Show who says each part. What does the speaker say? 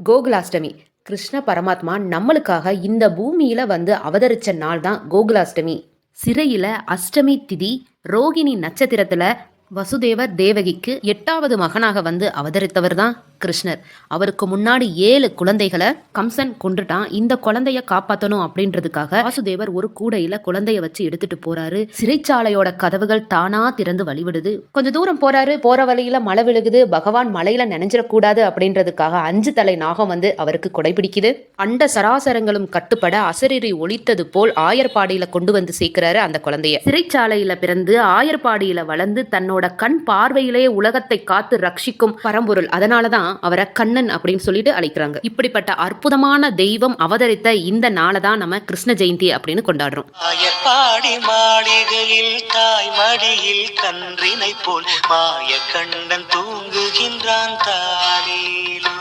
Speaker 1: கோகுலாஷ்டமி. கிருஷ்ண பரமாத்மா நம்மளுக்காக இந்த பூமியில வந்து அவதரிச்ச நாள் தான் கோகுலாஷ்டமி. சிறையில அஷ்டமி திதி ரோகிணி நட்சத்திரத்துல வசுதேவர் தேவகிக்கு 8வது மகனாக வந்து அவதரித்தவர் தான் கிருஷ்ணர். அவருக்கு முன்னாடி 7 குழந்தைகளை கம்சன் கொண்டுட்டான். இந்த குழந்தைய காப்பாற்றணும் அப்படின்றதுக்காக வாசுதேவர் ஒரு கூடையில குழந்தைய வச்சு எடுத்துட்டு போறாரு. சிறைச்சாலையோட கதவுகள் தானா திறந்து வழிவிடுது. கொஞ்ச தூரம் போறாரு. போற வழியில மழை விழுகுது. பகவான் மலையில நினைஞ்சிடக்கூடாது அப்படின்றதுக்காக 5 தலை நாகம் வந்து அவருக்கு கொடைபிடிக்குது. அண்ட சராசரங்களும் கட்டுப்பட அசரீரி ஒலித்தது போல் ஆயர்பாடியில கொண்டு வந்து சேர்க்கிறாரு அந்த குழந்தைய. சிறைச்சாலையில பிறந்து ஆயர்பாடியில வளர்ந்து தன்னோட கண் பார்வையிலே உலகத்தை காத்து ரட்சிக்கும் பரம்பொருள். அதனாலதான் அவரை கண்ணன் அப்படின்னு சொல்லிட்டு அழைக்கிறாங்க. இப்படிப்பட்ட அற்புதமான தெய்வம் அவதரித்த இந்த நாளை தான் நம்ம கிருஷ்ண ஜெயந்தி அப்படின்னு கொண்டாடுறோம்.
Speaker 2: ஆயர்பாடி மாளிகையில் தாய் மடியில் கன்றினை போல் மாய கண்ணன் தூங்குகின்றான் தானேலோ.